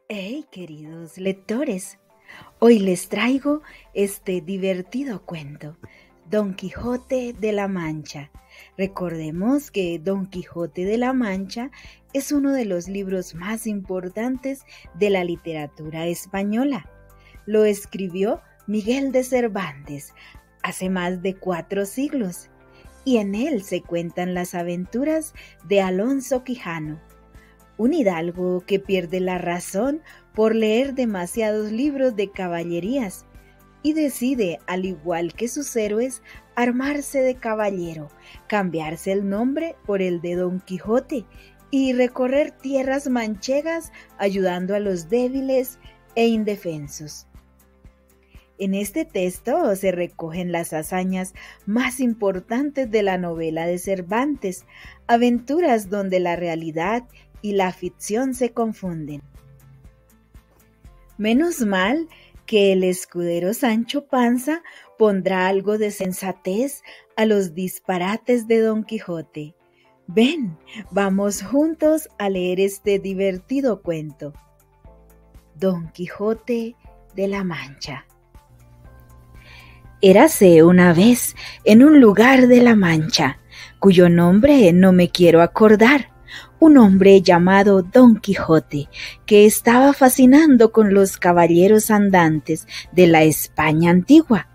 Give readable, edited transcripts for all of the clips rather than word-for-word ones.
Hey, queridos lectores, hoy les traigo este divertido cuento, Don Quijote de la Mancha. Recordemos que Don Quijote de la Mancha es uno de los libros más importantes de la literatura española. Lo escribió Miguel de Cervantes hace más de 4 siglos y en él se cuentan las aventuras de Alonso Quijano, un hidalgo que pierde la razón por leer demasiados libros de caballerías y decide, al igual que sus héroes, armarse de caballero, cambiarse el nombre por el de Don Quijote y recorrer tierras manchegas ayudando a los débiles e indefensos. En este texto se recogen las hazañas más importantes de la novela de Cervantes, aventuras donde la realidad y la ficción se confunden. Menos mal que el escudero Sancho Panza pondrá algo de sensatez a los disparates de Don Quijote. Ven, vamos juntos a leer este divertido cuento. Don Quijote de la Mancha. Érase una vez en un lugar de la Mancha, cuyo nombre no me quiero acordar, un hombre llamado Don Quijote, que estaba fascinando con los caballeros andantes de la España antigua.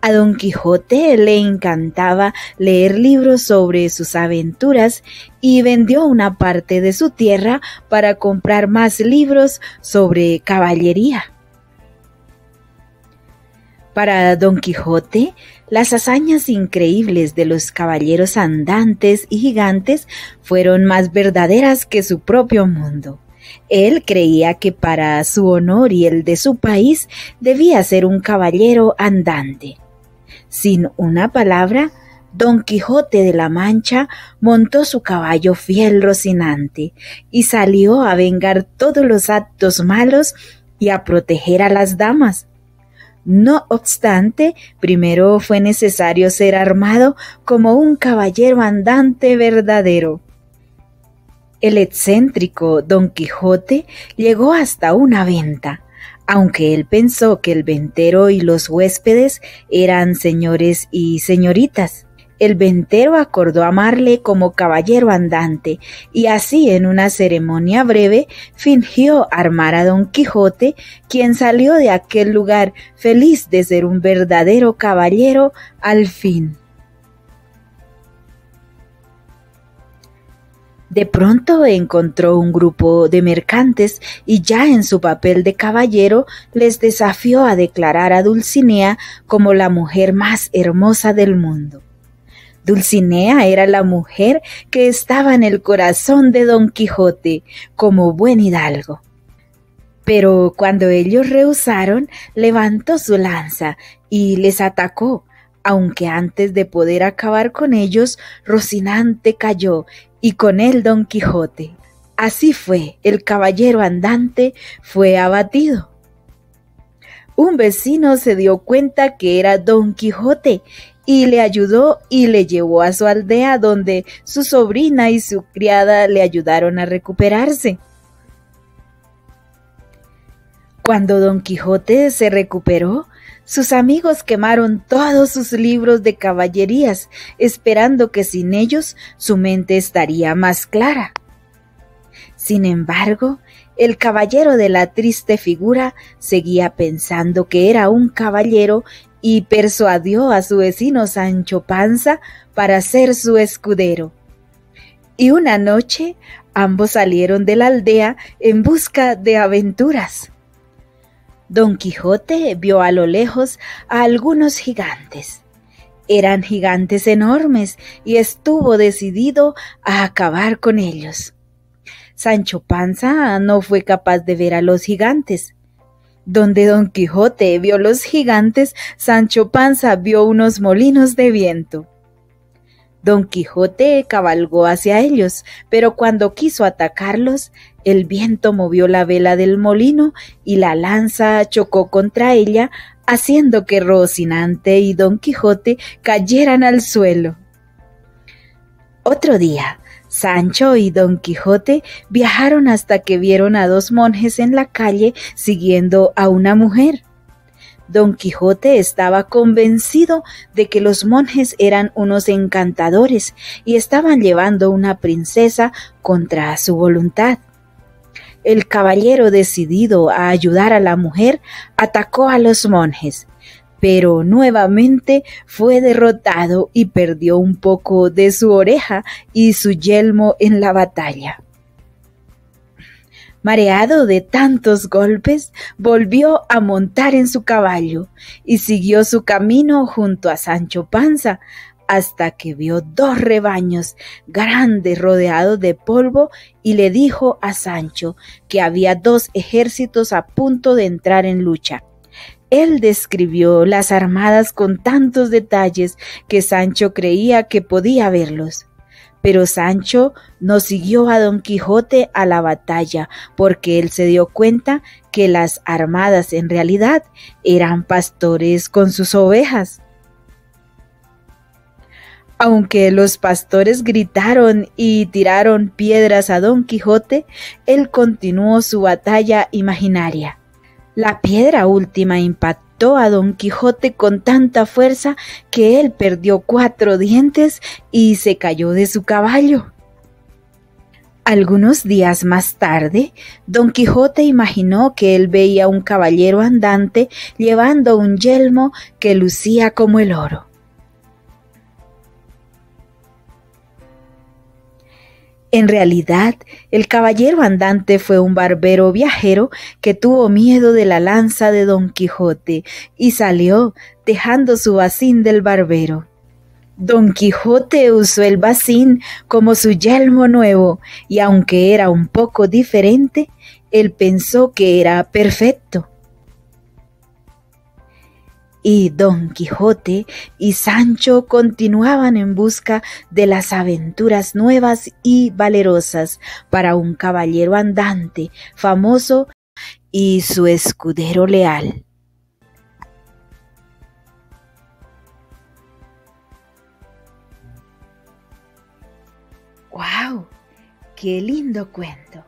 A Don Quijote le encantaba leer libros sobre sus aventuras y vendió una parte de su tierra para comprar más libros sobre caballería. Para Don Quijote, las hazañas increíbles de los caballeros andantes y gigantes fueron más verdaderas que su propio mundo. Él creía que para su honor y el de su país debía ser un caballero andante. Sin una palabra, Don Quijote de la Mancha montó su caballo fiel Rocinante y salió a vengar todos los actos malos y a proteger a las damas. No obstante, primero fue necesario ser armado como un caballero andante verdadero. El excéntrico Don Quijote llegó hasta una venta, aunque él pensó que el ventero y los huéspedes eran señores y señoritas. El ventero acordó amarle como caballero andante y así en una ceremonia breve fingió armar a Don Quijote, quien salió de aquel lugar feliz de ser un verdadero caballero al fin. De pronto encontró un grupo de mercantes y ya en su papel de caballero les desafió a declarar a Dulcinea como la mujer más hermosa del mundo. Dulcinea era la mujer que estaba en el corazón de Don Quijote, como buen hidalgo. Pero cuando ellos rehusaron, levantó su lanza y les atacó, aunque antes de poder acabar con ellos, Rocinante cayó y con él Don Quijote. Así fue, el caballero andante fue abatido. Un vecino se dio cuenta que era Don Quijote y le ayudó y le llevó a su aldea donde su sobrina y su criada le ayudaron a recuperarse. Cuando Don Quijote se recuperó, sus amigos quemaron todos sus libros de caballerías, esperando que sin ellos su mente estaría más clara. Sin embargo, el caballero de la triste figura seguía pensando que era un caballero y persuadió a su vecino Sancho Panza para ser su escudero. Y una noche ambos salieron de la aldea en busca de aventuras. Don Quijote vio a lo lejos a algunos gigantes. Eran gigantes enormes y estuvo decidido a acabar con ellos. Sancho Panza no fue capaz de ver a los gigantes. Donde Don Quijote vio los gigantes, Sancho Panza vio unos molinos de viento. Don Quijote cabalgó hacia ellos, pero cuando quiso atacarlos, el viento movió la vela del molino y la lanza chocó contra ella, haciendo que Rocinante y Don Quijote cayeran al suelo. Otro día, Sancho y Don Quijote viajaron hasta que vieron a dos monjes en la calle siguiendo a una mujer. Don Quijote estaba convencido de que los monjes eran unos encantadores y estaban llevando una princesa contra su voluntad. El caballero, decidido a ayudar a la mujer, atacó a los monjes, pero nuevamente fue derrotado y perdió un poco de su oreja y su yelmo en la batalla. Mareado de tantos golpes, volvió a montar en su caballo y siguió su camino junto a Sancho Panza, hasta que vio dos rebaños grandes rodeados de polvo y le dijo a Sancho que había dos ejércitos a punto de entrar en lucha. Él describió las armadas con tantos detalles que Sancho creía que podía verlos. Pero Sancho no siguió a Don Quijote a la batalla porque él se dio cuenta que las armadas en realidad eran pastores con sus ovejas. Aunque los pastores gritaron y tiraron piedras a Don Quijote, él continuó su batalla imaginaria. La piedra última impactó a Don Quijote con tanta fuerza que él perdió 4 dientes y se cayó de su caballo. Algunos días más tarde, Don Quijote imaginó que él veía un caballero andante llevando un yelmo que lucía como el oro. En realidad, el caballero andante fue un barbero viajero que tuvo miedo de la lanza de Don Quijote y salió dejando su bacín del barbero. Don Quijote usó el bacín como su yelmo nuevo y aunque era un poco diferente, él pensó que era perfecto. Y Don Quijote y Sancho continuaban en busca de las aventuras nuevas y valerosas para un caballero andante famoso y su escudero leal. ¡Guau! ¡Qué lindo cuento!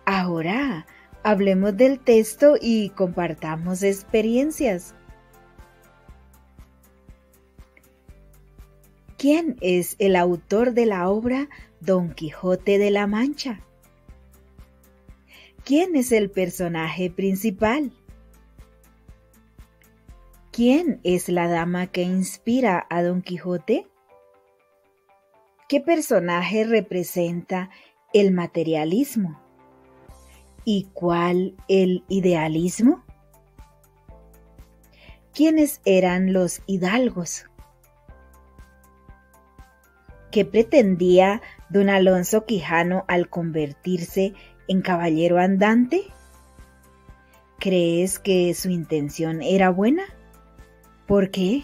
Ahora hablemos del texto y compartamos experiencias. ¿Quién es el autor de la obra Don Quijote de la Mancha? ¿Quién es el personaje principal? ¿Quién es la dama que inspira a Don Quijote? ¿Qué personaje representa el materialismo? ¿Y cuál el idealismo? ¿Quiénes eran los hidalgos? ¿Qué pretendía don Alonso Quijano al convertirse en caballero andante? ¿Crees que su intención era buena? ¿Por qué?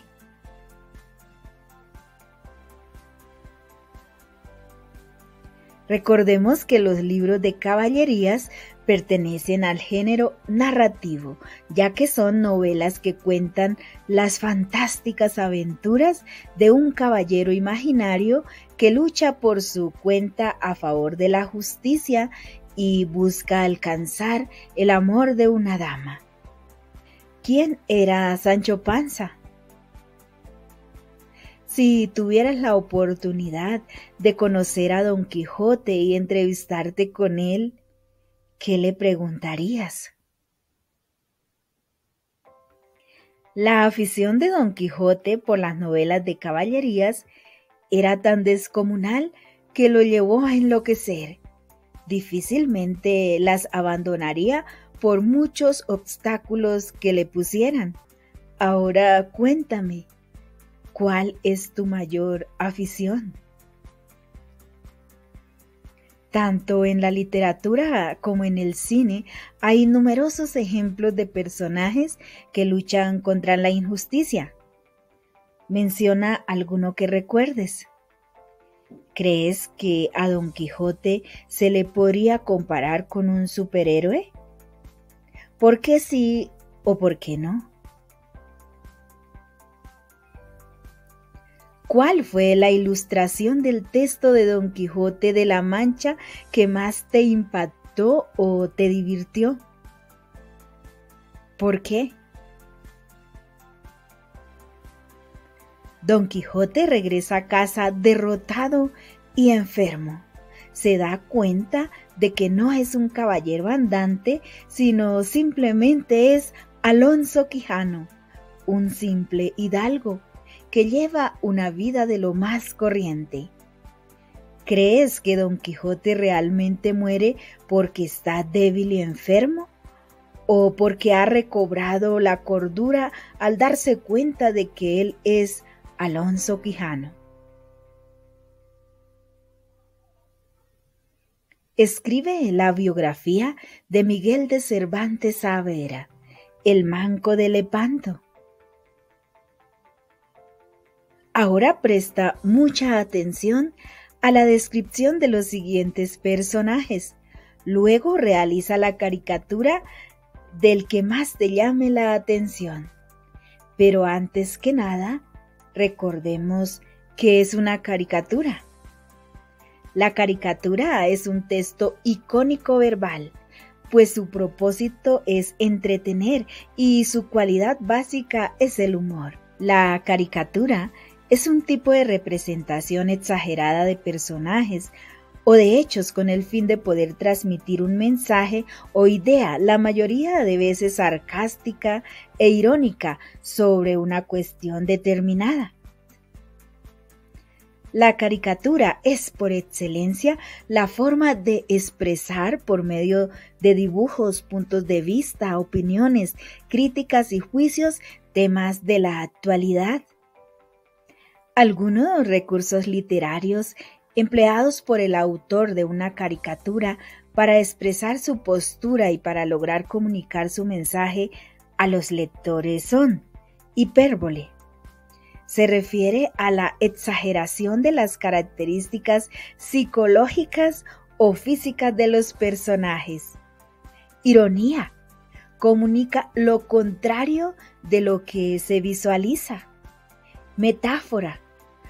Recordemos que los libros de caballerías pertenecen al género narrativo, ya que son novelas que cuentan las fantásticas aventuras de un caballero imaginario que lucha por su cuenta a favor de la justicia y busca alcanzar el amor de una dama. ¿Quién era Sancho Panza? Si tuvieras la oportunidad de conocer a Don Quijote y entrevistarte con él, ¿qué le preguntarías? La afición de Don Quijote por las novelas de caballerías era tan descomunal que lo llevó a enloquecer. Difícilmente las abandonaría por muchos obstáculos que le pusieran. Ahora cuéntame, ¿cuál es tu mayor afición? Tanto en la literatura como en el cine hay numerosos ejemplos de personajes que luchan contra la injusticia. Menciona alguno que recuerdes. ¿Crees que a Don Quijote se le podría comparar con un superhéroe? ¿Por qué sí o por qué no? ¿Cuál fue la ilustración del texto de Don Quijote de la Mancha que más te impactó o te divirtió? ¿Por qué? Don Quijote regresa a casa derrotado y enfermo. Se da cuenta de que no es un caballero andante, sino simplemente es Alonso Quijano, un simple hidalgo que lleva una vida de lo más corriente. ¿Crees que Don Quijote realmente muere porque está débil y enfermo? ¿O porque ha recobrado la cordura al darse cuenta de que él es Alonso Quijano? Escribe la biografía de Miguel de Cervantes Saavedra, el Manco de Lepanto. Ahora presta mucha atención a la descripción de los siguientes personajes. Luego realiza la caricatura del que más te llame la atención. Pero antes que nada, recordemos que es una caricatura. La caricatura es un texto icónico verbal, pues su propósito es entretener y su cualidad básica es el humor. La caricatura es un tipo de representación exagerada de personajes o de hechos con el fin de poder transmitir un mensaje o idea, la mayoría de veces sarcástica e irónica, sobre una cuestión determinada. La caricatura es por excelencia la forma de expresar por medio de dibujos, puntos de vista, opiniones, críticas y juicios temas de la actualidad. Algunos recursos literarios empleados por el autor de una caricatura para expresar su postura y para lograr comunicar su mensaje a los lectores son hipérbole. Se refiere a la exageración de las características psicológicas o físicas de los personajes. Ironía. Comunica lo contrario de lo que se visualiza. Metáfora.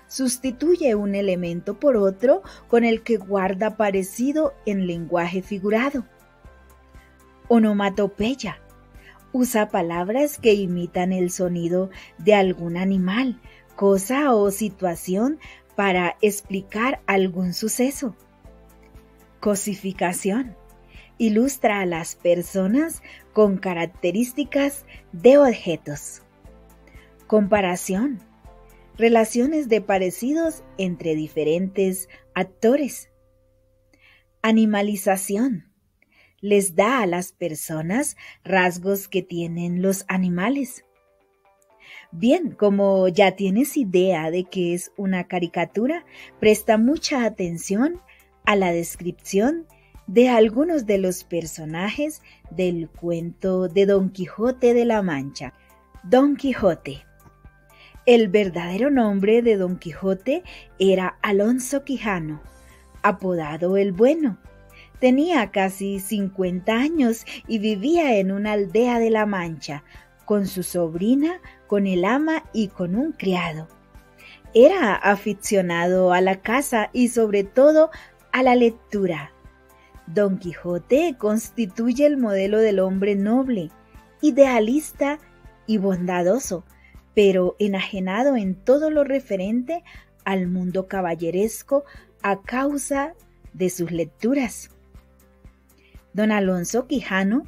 Sustituye un elemento por otro con el que guarda parecido en lenguaje figurado. Onomatopeya. Usa palabras que imitan el sonido de algún animal, cosa o situación para explicar algún suceso. Cosificación. Ilustra a las personas con características de objetos. Comparación. Relaciones de parecidos entre diferentes actores. Animalización. Les da a las personas rasgos que tienen los animales. Bien, como ya tienes idea de qué es una caricatura, presta mucha atención a la descripción de algunos de los personajes del cuento de Don Quijote de la Mancha. Don Quijote. El verdadero nombre de Don Quijote era Alonso Quijano, apodado el Bueno. Tenía casi 50 años y vivía en una aldea de La Mancha, con su sobrina, con el ama y con un criado. Era aficionado a la caza y sobre todo a la lectura. Don Quijote constituye el modelo del hombre noble, idealista y bondadoso, pero enajenado en todo lo referente al mundo caballeresco a causa de sus lecturas. Don Alonso Quijano,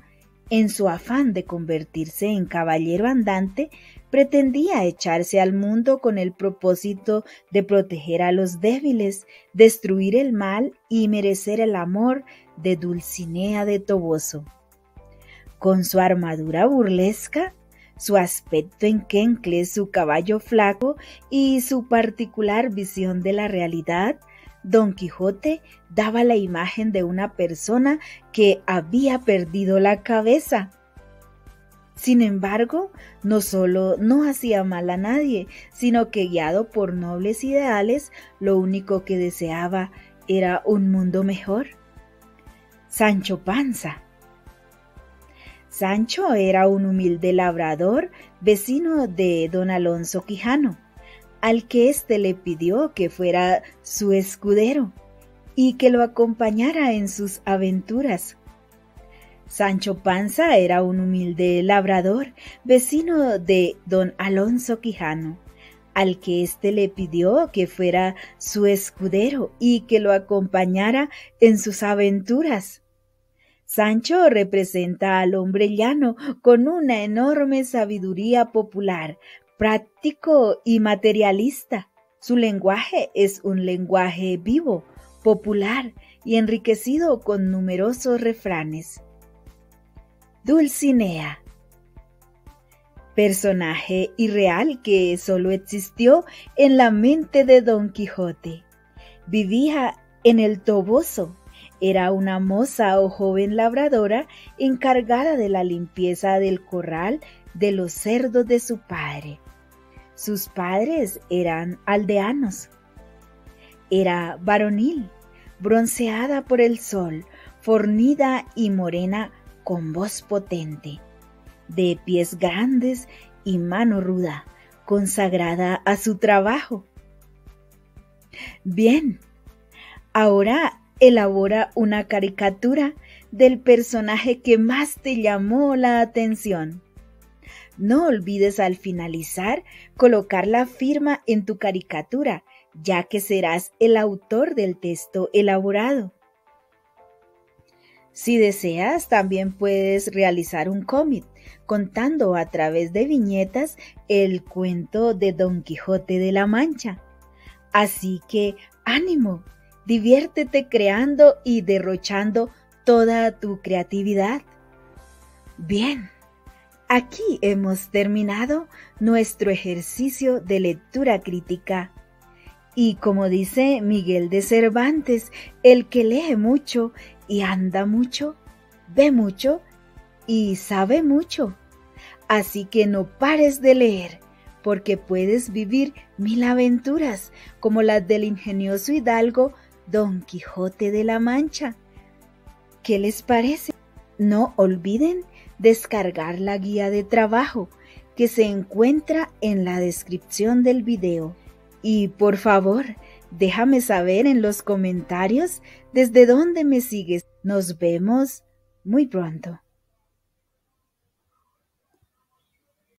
en su afán de convertirse en caballero andante, pretendía echarse al mundo con el propósito de proteger a los débiles, destruir el mal y merecer el amor de Dulcinea de Toboso. Con su armadura burlesca, su aspecto enquencle, su caballo flaco y su particular visión de la realidad, Don Quijote daba la imagen de una persona que había perdido la cabeza. Sin embargo, no solo no hacía mal a nadie, sino que guiado por nobles ideales, lo único que deseaba era un mundo mejor. Sancho Panza. Sancho era un humilde labrador, vecino de don Alonso Quijano. al que éste le pidió que fuera su escudero y que lo acompañara en sus aventuras. Sancho Panza era un humilde labrador, vecino de don Alonso Quijano, al que éste le pidió que fuera su escudero y que lo acompañara en sus aventuras. Sancho representa al hombre llano con una enorme sabiduría popular, práctico y materialista. Su lenguaje es un lenguaje vivo, popular y enriquecido con numerosos refranes. Dulcinea. Personaje irreal que solo existió en la mente de Don Quijote. Vivía en el Toboso. Era una moza o joven labradora encargada de la limpieza del corral de los cerdos de su padre. Sus padres eran aldeanos. Era varonil, bronceada por el sol, fornida y morena con voz potente, de pies grandes y mano ruda, consagrada a su trabajo. Bien, ahora elabora una caricatura del personaje que más te llamó la atención. No olvides al finalizar colocar la firma en tu caricatura, ya que serás el autor del texto elaborado. Si deseas, también puedes realizar un cómic contando a través de viñetas el cuento de Don Quijote de la Mancha. Así que, ánimo, diviértete creando y derrochando toda tu creatividad. Bien, aquí hemos terminado nuestro ejercicio de lectura crítica. Y como dice Miguel de Cervantes, el que lee mucho y anda mucho, ve mucho y sabe mucho. Así que no pares de leer, porque puedes vivir 1000 aventuras como las del ingenioso hidalgo Don Quijote de la Mancha. ¿Qué les parece? No olviden descargar la guía de trabajo que se encuentra en la descripción del video. Y por favor, déjame saber en los comentarios desde dónde me sigues. Nos vemos muy pronto.